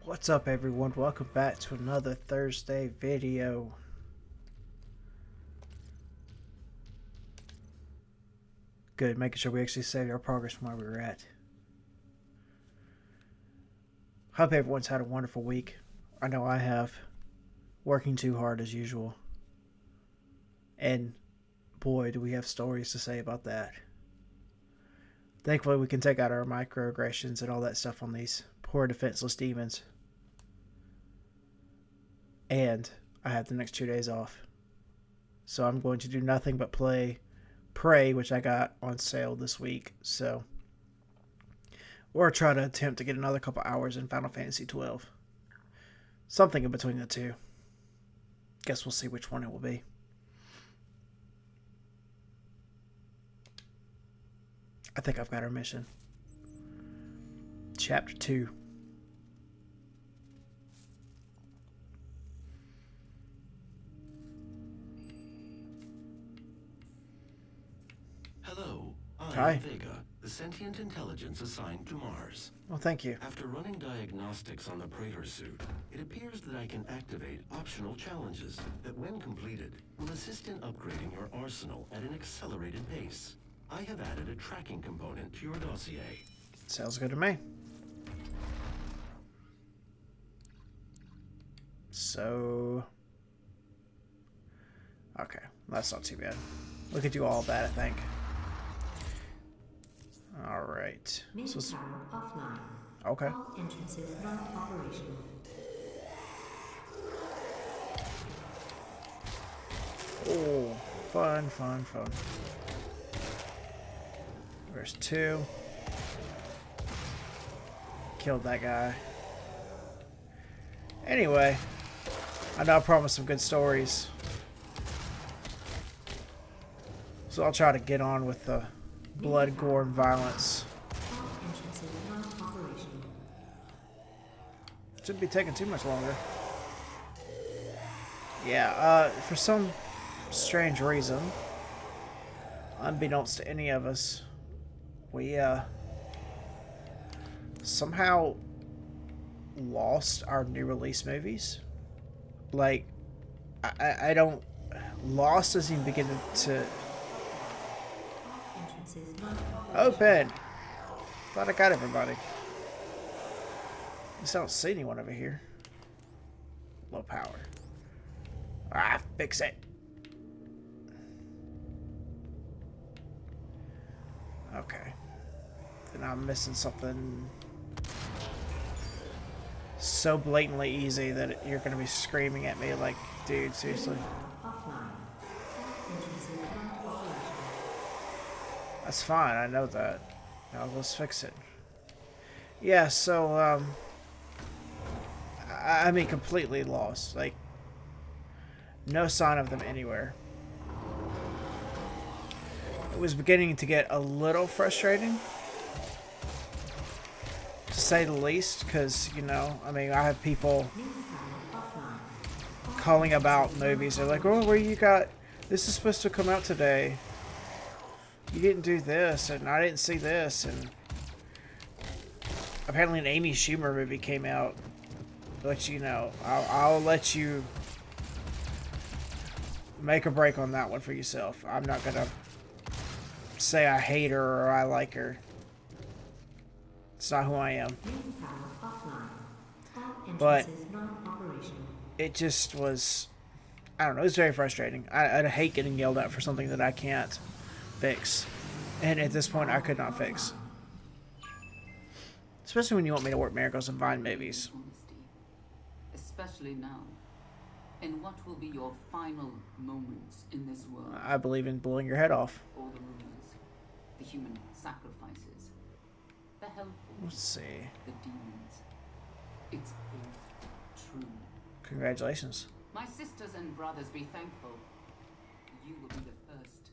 What's up, everyone? Welcome back to another Thursday video. Good, making sure we actually save our progress from where we were at. Hope everyone's had a wonderful week. I know I have. Working too hard as usual. And boy, do we have stories to say about that. Thankfully, we can take out our microaggressions and all that stuff on these poor defenseless demons. And I have the next 2 days off. So I'm going to do nothing but play Prey, which I got on sale this week. So, or try to attempt to get another couple hours in Final Fantasy 12. Something in between the two. Guess we'll see which one it will be. I think I've got our mission. Chapter 2. Hello, I'm Hi. Vega, the sentient intelligence assigned to Mars. Well, thank you. After running diagnostics on the Praetor suit, it appears that I can activate optional challenges that, when completed, will assist in upgrading your arsenal at an accelerated pace. I have added a tracking component to your dossier. Sounds good to me. So, okay, that's not too bad. We could do all that, I think. All right. Main So, tower offline. okay. All entrances not operational. Oh, fun. There's two. Killed that guy. Anyway, I know I promised some good stories. So I'll try to get on with the blood, gore, and violence. All entrances not operational. Shouldn't be taking too much longer. Yeah, for some strange reason, unbeknownst to any of us, we somehow lost our new release movies. Like, I don't... Lost doesn't even begin to All entrances not operational. open. Thought I got everybody. Just don't see anyone over here. Low power. Ah, fix it. Okay. Then I'm missing something so blatantly easy that you're going to be screaming at me like, dude, seriously. Offline. All entrances not operational. That's fine, I know that. Now let's fix it. Yeah, so, I mean, completely lost. Like, no sign of them anywhere. It was beginning to get a little frustrating, to say the least, because, you know, I mean, I have people Main tower offline. calling about movies. They're like, oh, where you got... This is supposed to come out today. You didn't do this, and I didn't see this, and... Apparently an Amy Schumer movie came out. But, you know, I'll let you make a break on that one for yourself. I'm not gonna say I hate her or I like her. It's not who I am. Main tower offline. All But- entrances not operational. It just was... I don't know, it was very frustrating. I'd hate getting yelled at for something that I can't fix. And at this point, I could not fix. Especially when you want me to work miracles and Vine movies. Honesty, especially now, in what will be your final moments in this world. I believe in blowing your head off. All the rumors, the human sacrifices, the helpful, Let's see. the demons. It's all true. Congratulations. My sisters and brothers, be thankful. You will be the first.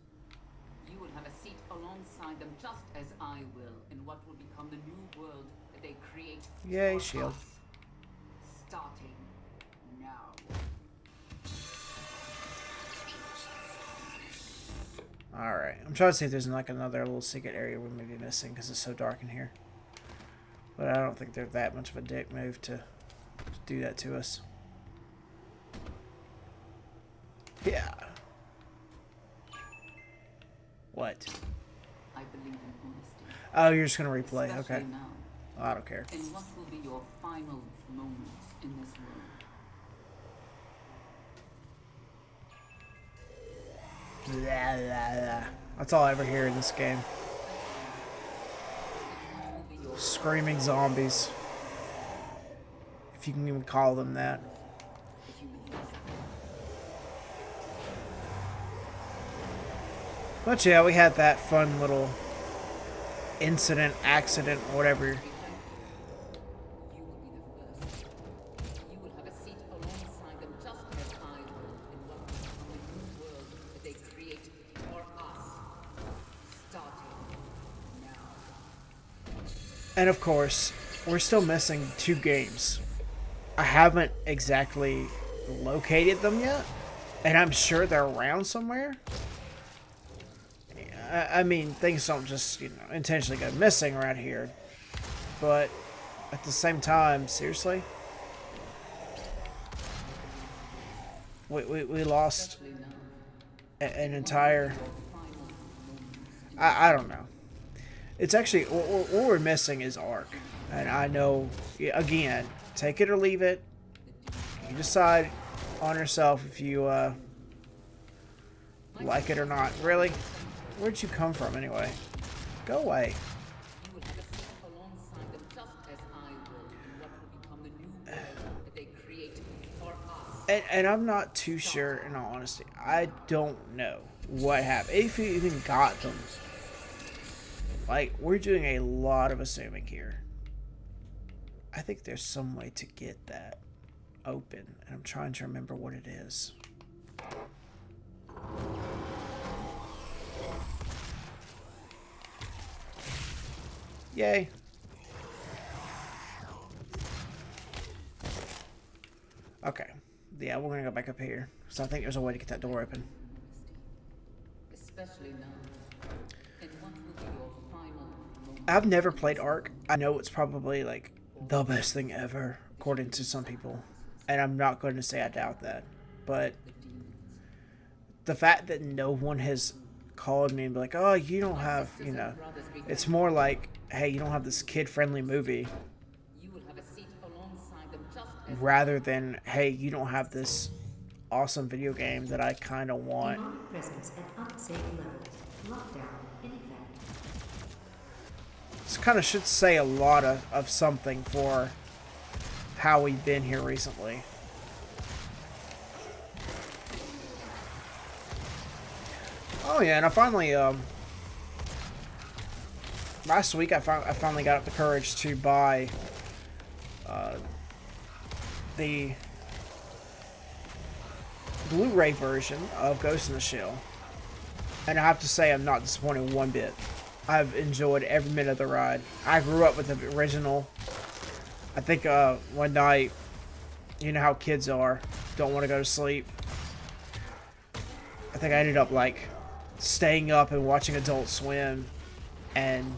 You will have a seat alongside them, just as I will, in what will become the new world that they create. Yay, for shield. us. Starting now. Alright. I'm trying to see if there's like another little secret area we may be missing because it's so dark in here. But I don't think they're that much of a dick move to do that to us. Yeah. What? I believe in honesty. Oh, you're just gonna replay. Especially Okay. now, I don't care. in what will be your final moments in this world. Blah, blah, blah. That's all I ever hear in this game. What will be your Screaming zombies. If you can even call them that. human race. But yeah, we had that fun little incident, accident, whatever. You will be the first. You will have a seat alongside them just as I will in what will become the new world that they create for us. Starting now. And of course, we're still missing 2 games. I haven't exactly located them yet, and I'm sure they're around somewhere. I mean, things don't just, intentionally go missing around here. But at the same time, seriously? We lost Especially now. an entire... Final moments. I don't know. It's actually... What we're missing is Ark. And I know, again, take it or leave it. You decide on yourself if you like it or not. Really? Where'd you come from anyway? Go away. You will have a seat alongside them just as I will in what will become the new world that they create for us. And I'm not too sure, in all honesty. I don't know what happened. If you even got them. Like, we're doing a lot of assuming here. I think there's some way to get that open. And I'm trying to remember what it is. Yay. Okay. Yeah, we're gonna go back up here. So I think there's a way to get that door open. Especially now. In what will be your final moments. I've never played Ark. I know it's probably like the best thing ever, according to some people. And I'm not going to say I doubt that. But the fact that no one has called me and be like, oh, you don't have, it's more like, hey, you don't have this kid-friendly movie, You will have a seat alongside them just as rather than, hey, you don't have this awesome video game that I kind of want. Demonic presence at unsafe level. Lockdown in effect. This kind of should say a lot of something for how we've been here recently. Oh yeah, and I finally, last week I finally got up the courage to buy the Blu-ray version of Ghost in the Shell. And I have to say I'm not disappointed one bit. I've enjoyed every minute of the ride. I grew up with the original. I think one night, you know how kids are, don't want to go to sleep. I think I ended up like staying up and watching Adult Swim, and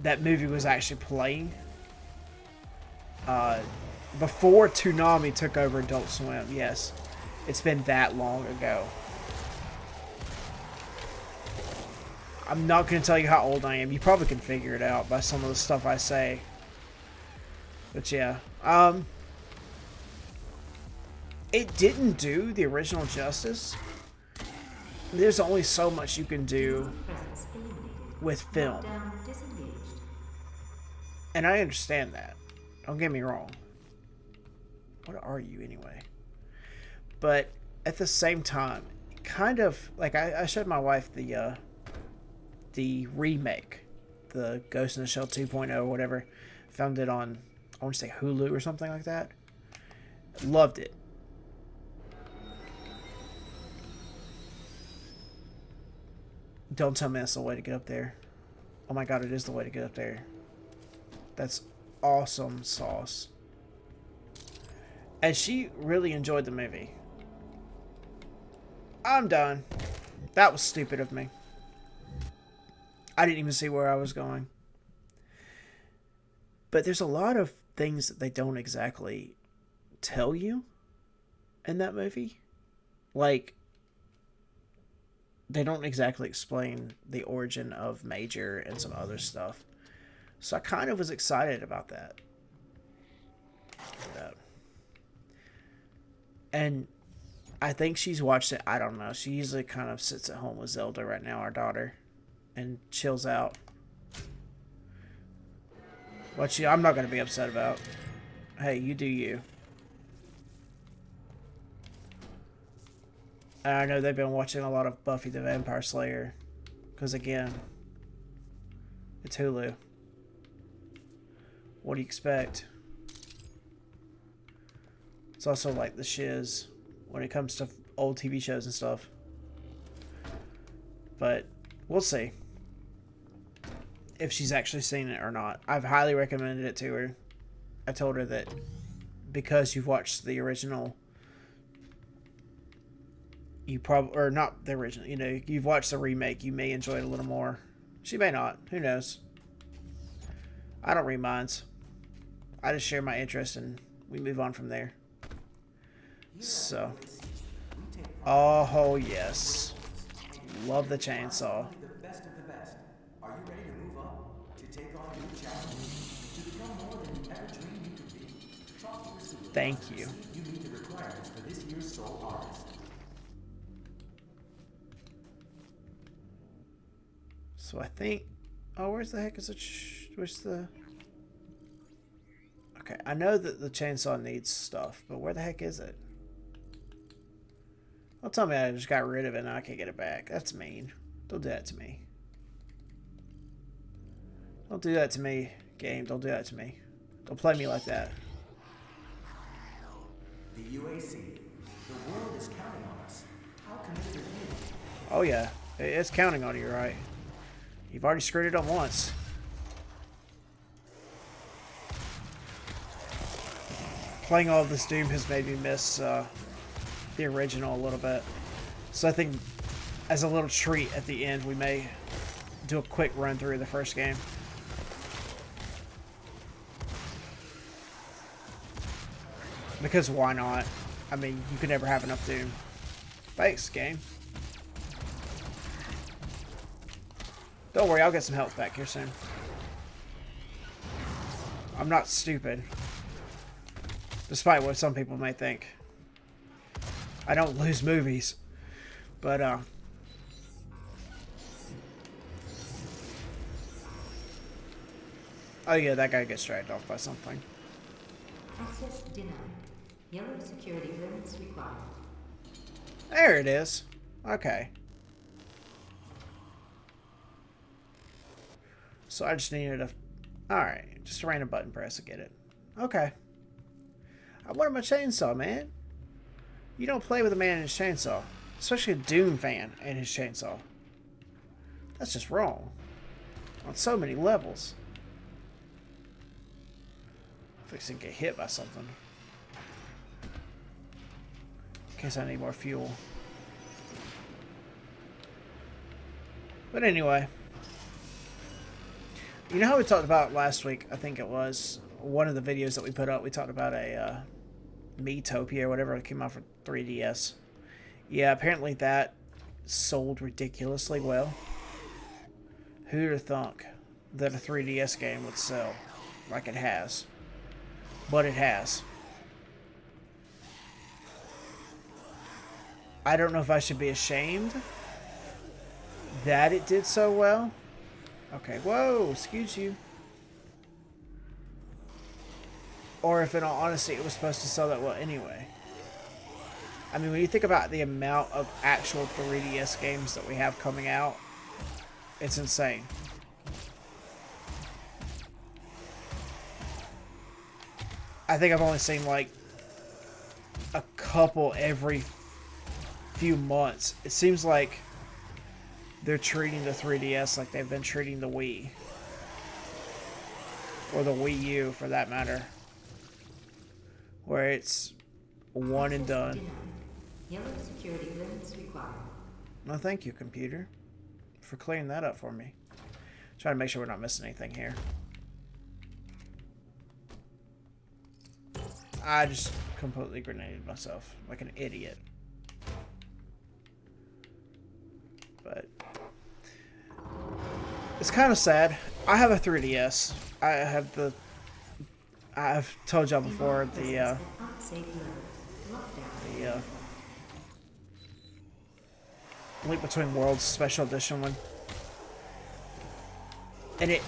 that movie was actually playing before Toonami took over Adult Swim. Yes, it's been that long ago. I'm not going to tell you how old I am. You probably can figure it out by some of the stuff I say. But yeah, it didn't do the original justice. There's only so much you can do Presence eliminated. with film. Lockdown disengaged. And I understand that. Don't get me wrong. What are you anyway? But at the same time, kind of like I showed my wife the remake, the Ghost in the Shell 2.0 or whatever. Found it on, I want to say Hulu or something like that. Loved it. Don't tell me that's the way to get up there. Oh my god, it is the way to get up there. That's awesome sauce. And she really enjoyed the movie. I'm done. That was stupid of me. I didn't even see where I was going. But there's a lot of things that they don't exactly tell you in that movie. Like, they don't exactly explain the origin of Major and some other stuff. So I kind of was excited about that. And I think she's watched it. I don't know. She usually kind of sits at home with Zelda right now, our daughter, and chills out. What I'm not going to be upset about. Hey, you do you. And I know they've been watching a lot of Buffy the Vampire Slayer. Because again, it's Hulu. What do you expect? It's also like the shiz when it comes to old TV shows and stuff. But we'll see if she's actually seen it or not. I've highly recommended it to her. I told her that because you've watched the original, you probably, or not the original, you know, you've watched the remake, you may enjoy it a little more. She may not. Who knows? I don't read minds. I just share my interest and we move on from there. So, oh yes, love the chainsaw. The best of the best. Are you ready to move up? To take on new challenges? To become more than you ever dreamed you could be? Talk to your supervisor. Thank you. You meet the requirements for this year's Soul Artist. So I think, oh, where's the heck is it? Where's the? Okay, I know that the chainsaw needs stuff, but where the heck is it? Don't tell me I just got rid of it and I can't get it back. That's mean. Don't do that to me. Don't do that to me, game. Don't do that to me. Don't play me like that. The UAC. The world is counting on us. How committed are you? Oh yeah, it's counting on you, right? You've already screwed it up once. Playing all of this Doom has made me miss the original a little bit. So I think as a little treat at the end, we may do a quick run through the first game. Because why not? I mean, you could never have enough Doom. Thanks, game. Don't worry, I'll get some health back here soon. I'm not stupid. Despite what some people may think. I don't lose movies. But, oh yeah, that guy gets dragged off by something. Access denied. Yellow security clearance required. There it is. Okay. So I just needed a... Alright, just a random button press to get it. Okay. I wanted my chainsaw, man. You don't play with a man and his chainsaw. Especially a Doom fan and his chainsaw. That's just wrong. On so many levels. Fixing to get hit by something. In case I need more fuel. But anyway. You know how we talked about last week, I think it was, one of the videos that we put up, we talked about a Miitopia or whatever that came out for 3DS. Yeah, apparently that sold ridiculously well. Who'd have thunk that a 3DS game would sell like it has? But it has. I don't know if I should be ashamed that it did so well. Okay, whoa, excuse you. Or if in all honesty it was supposed to sell that well anyway. I mean, when you think about the amount of actual 3DS games that we have coming out, it's insane. I think I've only seen like a couple every few months. It seems like they're treating the 3DS like they've been treating the Wii. Or the Wii U, for that matter. Where it's one and done. Denied. Yellow security clearance required. No, thank you, computer, for clearing that up for me. Trying to make sure we're not missing anything here. I just completely grenaded myself like an idiot. But it's kind of sad. I have a 3DS. I've told y'all before the Unsafe mode. Lockdown. Link Between Worlds Special Edition one. And it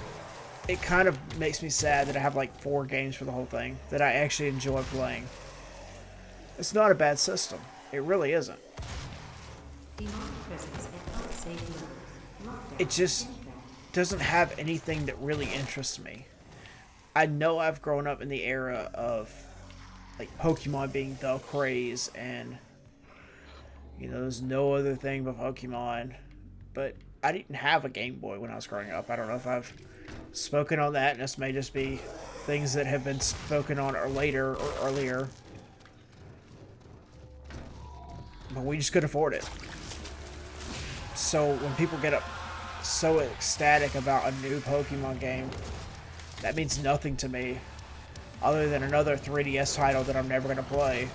kind of makes me sad that I have like 4 games for the whole thing that I actually enjoy playing. It's not a bad system. It really isn't. Demonic presence in unsafe mode. Lockdown. It just doesn't have anything that really interests me. I know I've grown up in the era of like Pokemon being the craze and you know there's no other thing but Pokemon, but I didn't have a Game Boy when I was growing up. I don't know if I've spoken on that, and this may just be things that have been spoken on or later or earlier, but we just couldn't afford it. So when people get up so ecstatic about a new Pokemon game, that means nothing to me other than another 3DS title that I'm never going to play.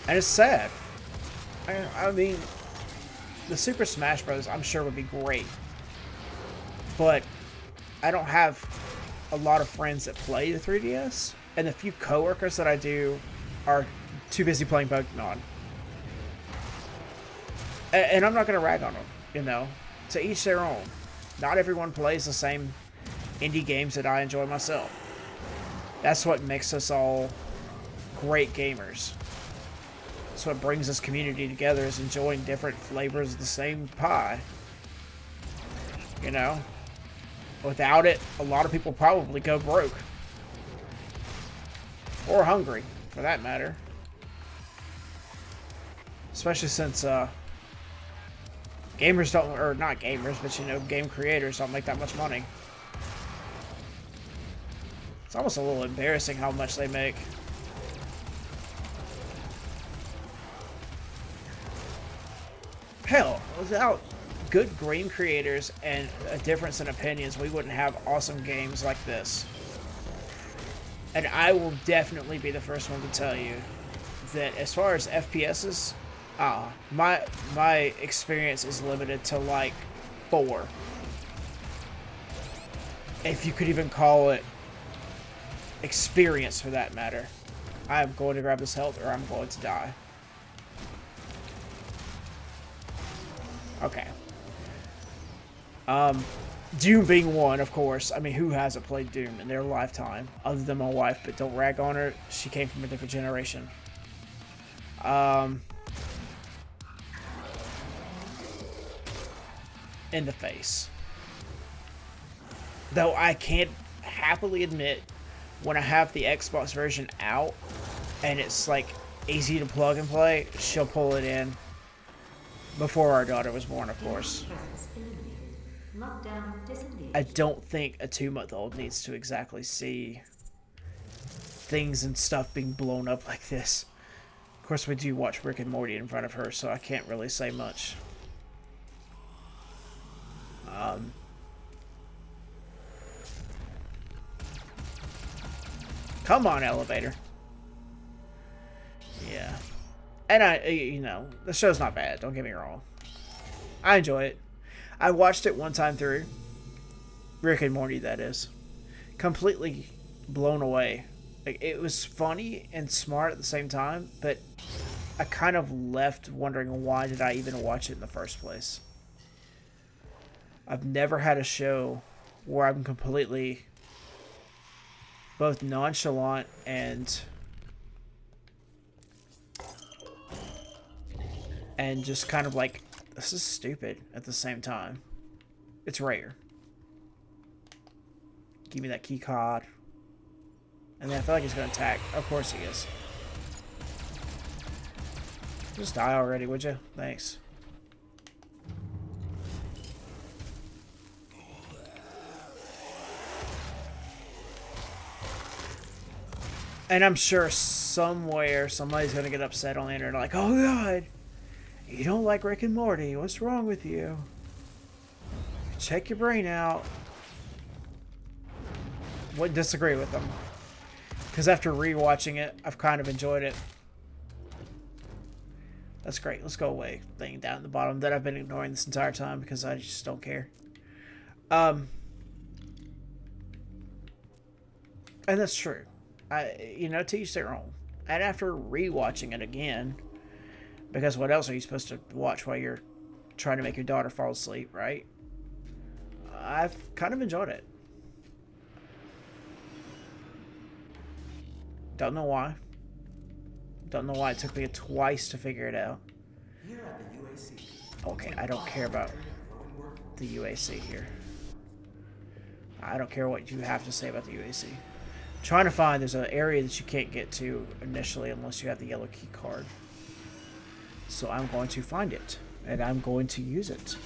And it's sad. I mean, the Super Smash Bros. I'm sure would be great, but I don't have a lot of friends that play the 3DS, and the few coworkers that I do are too busy playing Pokemon. And I'm not going to rag on them, you know. To each their own. Not everyone plays the same indie games that I enjoy myself. That's what makes us all great gamers. That's what brings this community together, is enjoying different flavors of the same pie. You know? Without it, a lot of people probably go broke. Or hungry, for that matter. Especially since, gamers don't, or not gamers, but you know, game creators don't make that much money. It's almost a little embarrassing how much they make. Hell, without good game creators and a difference in opinions, we wouldn't have awesome games like this. And I will definitely be the first one to tell you that as far as FPSs, my experience is limited to like 4. If you could even call it experience for that matter. I am going to grab this health or I'm going to die. Okay. Doom being one, of course. I mean, who hasn't played Doom in their lifetime? Other than my wife, but don't rag on her. She came from a different generation. In the face. Though I can't happily admit, when I have the Xbox version out, and it's like easy to plug and play, she'll pull it in. Before our daughter was born, of course. Presence eliminated. Lockdown disengaged. I don't think a 2-month-old needs to exactly see things and stuff being blown up like this. Of course, we do watch Rick and Morty in front of her, so I can't really say much. Come on, elevator. Yeah. And you know, the show's not bad, don't get me wrong. I enjoy it. I watched it one time through. Rick and Morty, that is. Completely blown away. Like, it was funny and smart at the same time, but I kind of left wondering, why did I even watch it in the first place? I've never had a show where I'm completely both nonchalant and just kind of like, this is stupid at the same time. It's rare. Give me that key card. And then I feel like he's going to attack. Of course he is. Just die already, would you? Thanks. And I'm sure somewhere somebody's going to get upset on the internet like, oh god, you don't like Rick and Morty. What's wrong with you? Check your brain out. Wouldn't disagree with them. Because after rewatching it, I've kind of enjoyed it. That's great. Let's go away. Thing down at the bottom that I've been ignoring this entire time because I just don't care. And that's true. To each their own. And after rewatching it again, because what else are you supposed to watch while you're trying to make your daughter fall asleep, right? I've kind of enjoyed it. Don't know why. Don't know why it took me twice to figure it out. Here at the UAC. Okay, I don't care about the UAC here. I don't care what you have to say about the UAC. Trying to find, there's an area that you can't get to initially unless you have the yellow key card. So I'm going to find it, and I'm going to use it.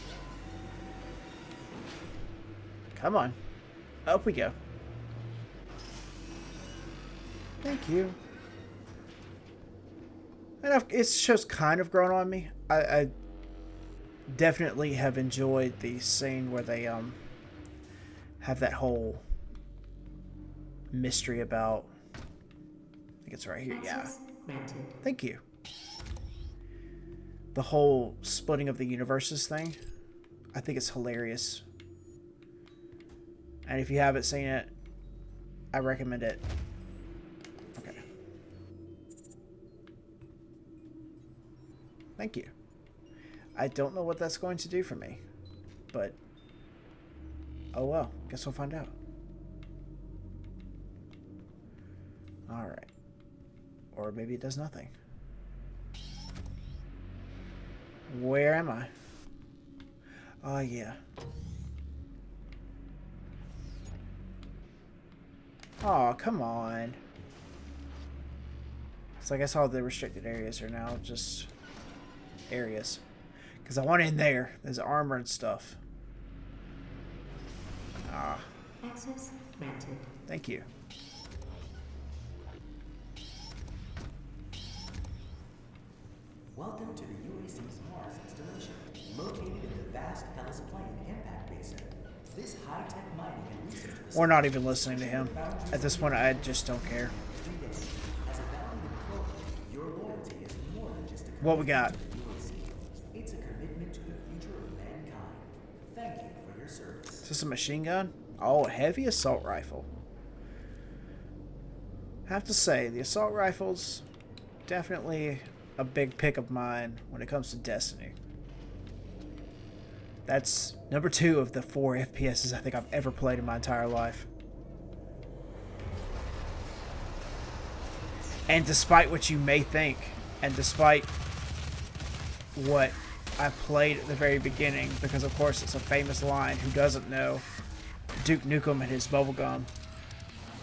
Come on. Up we go. Thank you. And it's just kind of grown on me. I definitely have enjoyed the scene where they have that whole mystery about, I think it's right here, yeah. Access granted. Thank you. The whole splitting of the universes thing, I think it's hilarious. And if you haven't seen it, I recommend it. Okay. Thank you. I don't know what that's going to do for me, but oh well, guess we'll find out. Alright. Or maybe it does nothing. Where am I? Oh, yeah. Oh, come on. So I guess all the restricted areas are now just areas. Because I want in there. There's armor and stuff. Ah, Access granted. thank you. Welcome to the UAC's Mars installation, located in the vast Hellas Plain impact basin. This high-tech mining and research facility We're not even listening to him. At this point, I just don't care. as a valued employee, your loyalty is more than just a What we got? commitment to the UAC. It's a commitment to the future of mankind. Thank you for your service. Is this a machine gun? Oh, a heavy assault rifle. Have to say, the assault rifle's definitely a big pick of mine when it comes to Destiny. That's number 2 of the 4 FPSs I think I've ever played in my entire life. And despite what you may think, and despite what I played at the very beginning, because of course it's a famous line, who doesn't know Duke Nukem and his bubblegum?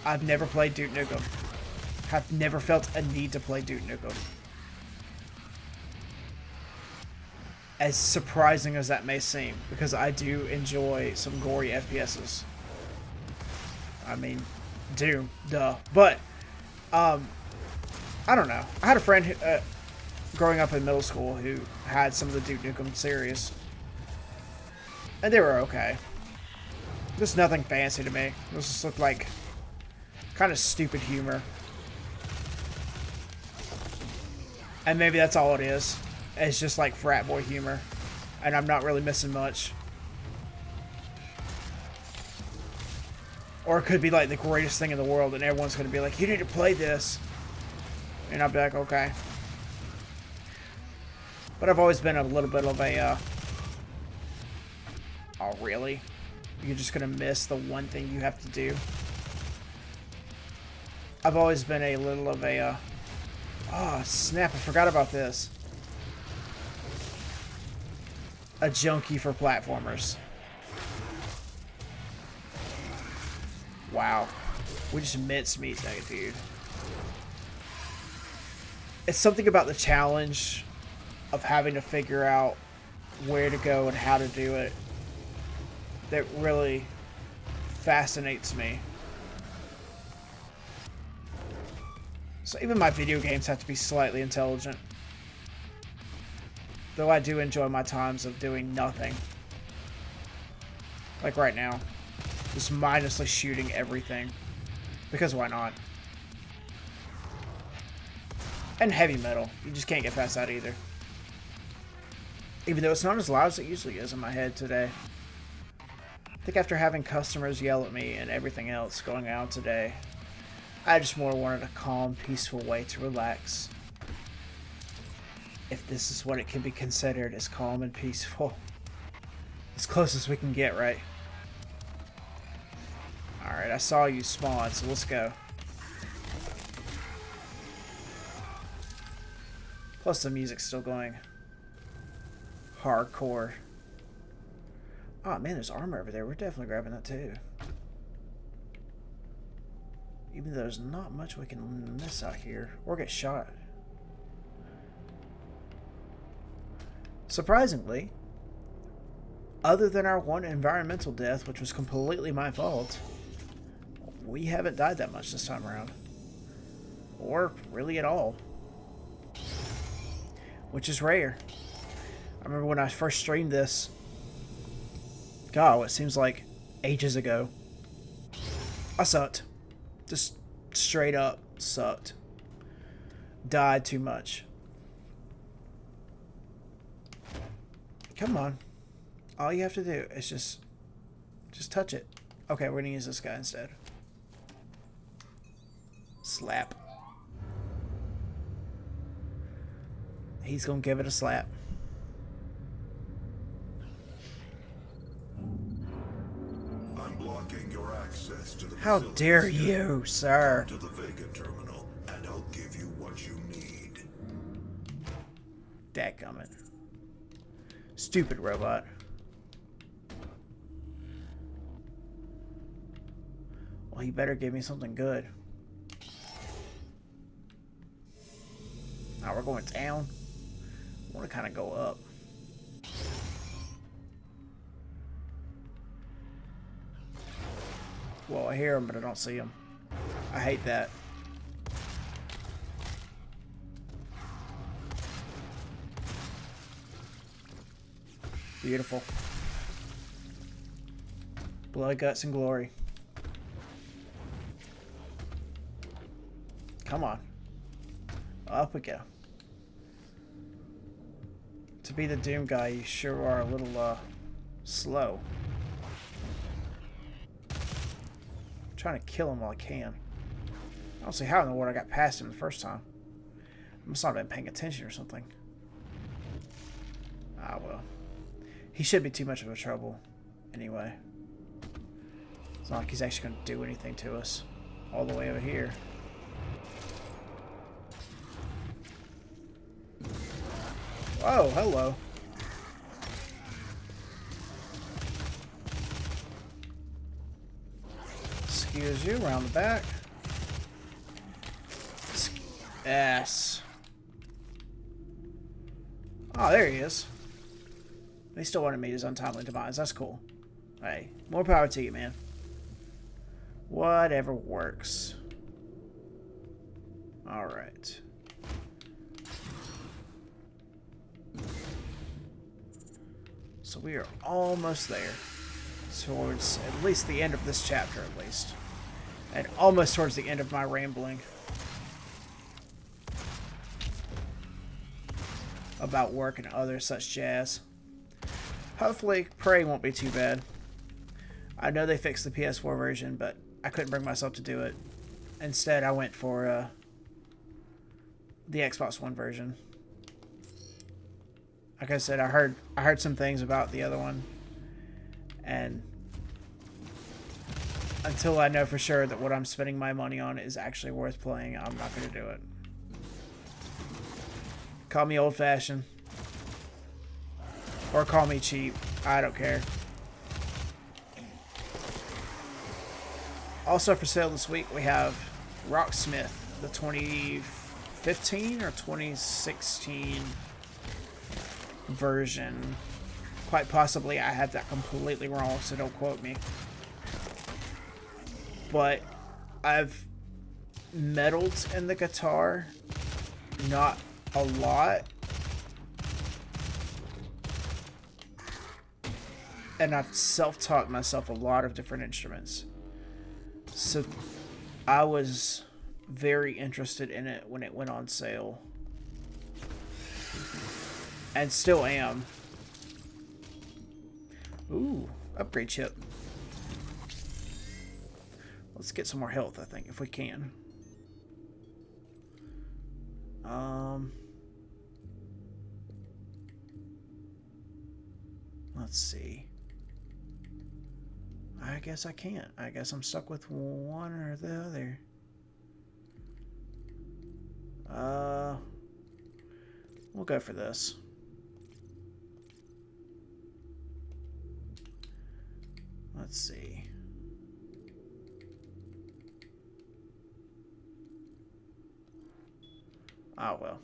I've never played Duke Nukem. Have never felt a need to play Duke Nukem. As surprising as that may seem, because I do enjoy some gory FPSs. I mean, Doom, duh. But, I don't know. I had a friend who, growing up in middle school who had some of the Duke Nukem series. And they were okay. Just nothing fancy to me. It just looked like kind of stupid humor. And maybe that's all it is. It's just like frat boy humor. And I'm not really missing much. Or it could be like the greatest thing in the world and everyone's going to be like, you need to play this. And I'll be like, okay. But I've always been a little bit of a, oh really? You're just going to miss the one thing you have to do? I've always been a little of a, oh snap, I forgot about this. A junkie for platformers. Wow. We just mincemeat that dude. It's something about the challenge of having to figure out where to go and how to do it that really fascinates me. So even my video games have to be slightly intelligent. Though I do enjoy my times of doing nothing. Like right now. Just mindlessly shooting everything. Because why not? And heavy metal. You just can't get past that either. Even though it's not as loud as it usually is in my head today. I think after having customers yell at me and everything else going on today, I just more wanted a calm, peaceful way to relax. If this is what it can be considered as calm and peaceful. As close as we can get, right? Alright, I saw you spawn, so let's go. Plus the music's still going hardcore. Oh man, there's armor over there. We're definitely grabbing that too. Even though there's not much we can miss out here. Or get shot. Surprisingly, other than our one environmental death, which was completely my fault, we haven't died that much this time around. Or really at all. Which is rare. I remember when I first streamed this. God, it seems like ages ago. I sucked. Just straight up sucked. Died too much. Come on. All you have to do is just touch it. Okay, we're gonna use this guy instead. Slap. He's gonna give it a slap. I'm blocking your access to the How facility. dare you, sir? To the Vega terminal, and I'll give you what you need. Dadgummit. Stupid robot. Well, he better give me something good. Now we're going down. I want to kind of go up. Well, I hear him, but I don't see him. I hate that. Beautiful. Blood, guts, and glory. Come on. Up we go. To be the Doom guy, you sure are a little, slow. I'm trying to kill him while I can. I don't see how in the world I got past him the first time. I must not have been paying attention or something. Ah, well. He should be too much of a trouble. Anyway. It's not like he's actually going to do anything to us. All the way over here. Whoa, hello. Excuse you, around the back. Yes. Oh, there he is. They still wanted me his untimely demise. That's cool. Hey, more power to you, man. Whatever works. Alright. So we are almost there. Towards at least the end of this chapter, at least. And almost towards the end of my rambling. About work and other such jazz. Hopefully, Prey won't be too bad. I know they fixed the PS4 version, but I couldn't bring myself to do it. Instead, I went for the Xbox One version. Like I said, I heard some things about the other one, and until I know for sure that what I'm spending my money on is actually worth playing, I'm not going to do it. Call me old-fashioned. Or call me cheap. I don't care. Also for sale this week, we have Rocksmith, the 2015 or 2016 version. Quite possibly I had that completely wrong, so don't quote me. But I've meddled in the guitar, not a lot. And I've self-taught myself a lot of different instruments. So I was very interested in it when it went on sale. And still am. Ooh, upgrade chip. Let's get some more health, I think, if we can. Let's see. I guess I can't. I guess I'm stuck with one or the other. We'll go for this. Let's see. Oh, well.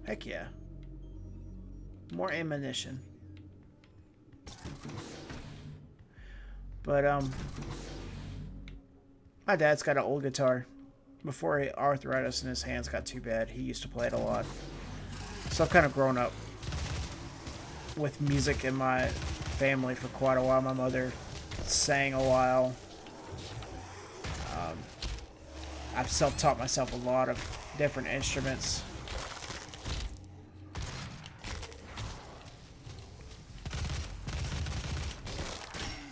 Heck yeah. More ammunition. But, my dad's got an old guitar. Before arthritis in his hands got too bad, he used to play it a lot. So I've kind of grown up with music in my family for quite a while. My mother sang a while. I've self-taught myself a lot of different instruments.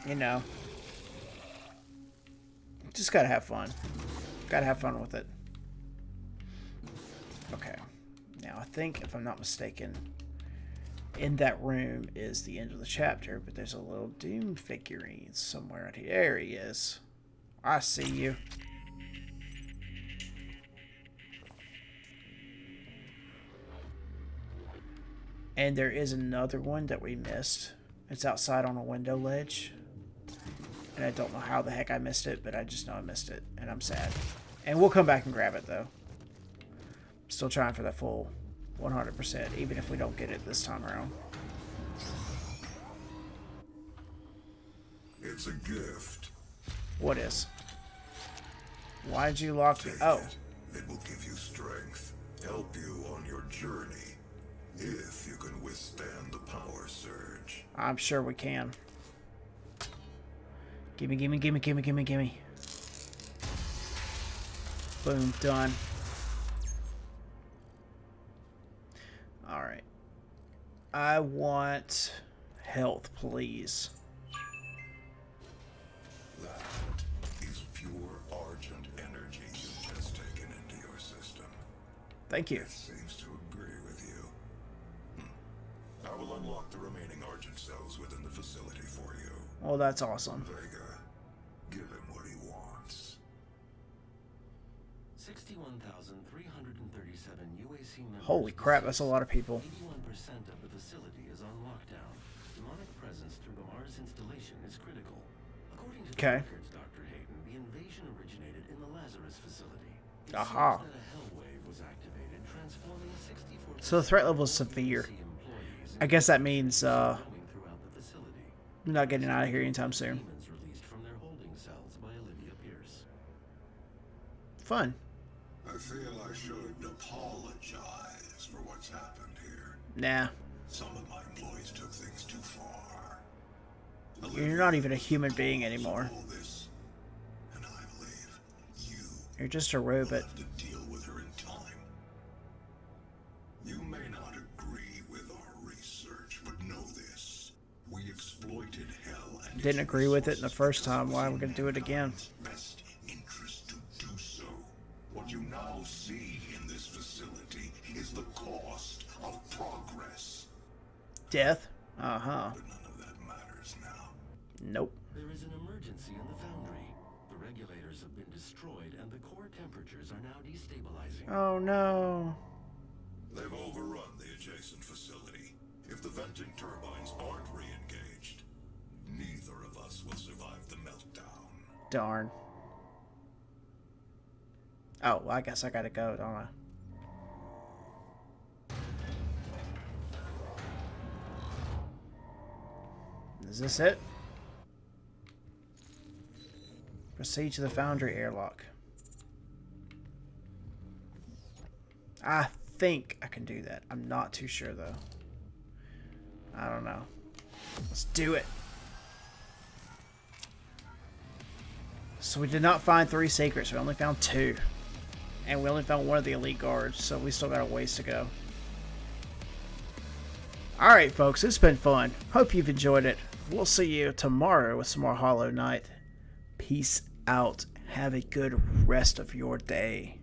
You know, just gotta have fun. Gotta have fun with it. Okay. Now, I think, if I'm not mistaken, in that room is the end of the chapter, but there's a little Doom figurine somewhere out here. There he is. I see you. And there is another one that we missed. It's outside on a window ledge. And I don't know how the heck I missed it, but I just know I missed it. And I'm sad. And we'll come back and grab it, though. Still trying for that full 100%, even if we don't get it this time around. It's a gift. What is? Why'd you lock me? Oh. It will give you strength, help you on your journey, if you can withstand the power surge. I'm sure we can. Gimme, gimme, gimme, gimme, gimme, gimme. Boom, done. Alright. I want health, please. That is pure Argent energy you've just taken into your system. Thank you. It seems to agree with you. I will unlock the remaining Argent cells within the facility for you. Oh, that's awesome. Vega, give him what he wants. 61,337 UAC members. Holy crap, that's a lot of people. 81% of the facility is on lockdown. Demonic presence through the Mars installation is critical. According to the Okay. records, Dr. Hayden, the invasion originated in the Lazarus facility. It Aha. seems that a hell wave was activated, transforming 64% So the threat level is severe. employees I guess that means growing throughout the facility. I'm not getting out of here anytime soon. Demons released from their holding cells by Olivia Pierce. Fun. I feel I should apologize for what's happened here. Nah. Some of my employees took things too far. You're not even a human being anymore. All this, and I believe you You're just a robot. have to deal with her in time. You may not agree with our research, but know this. We exploited hell and Didn't its agree with it the resources first because time. it Why was we're in gonna do it again? mankind's best interest to do so. What you now see in this facility is the cost of progress. Death? Uh-huh. But none of that matters now. Nope. There is an emergency in the foundry. The regulators have been destroyed and the core temperatures are now destabilizing. Oh no. They've overrun the adjacent facility. If the venting turbines aren't re-engaged, neither of us will survive the meltdown. Darn. Oh, well, I guess I gotta go, don't I? Is this it? Proceed to the foundry airlock. I think I can do that. I'm not too sure, though. I don't know. Let's do it. So we did not find 3 secrets. We only found 2. And we only found one of the elite guards, so we still got a ways to go. Alright folks, it's been fun. Hope you've enjoyed it. We'll see you tomorrow with some more Hollow Knight. Peace out. Have a good rest of your day.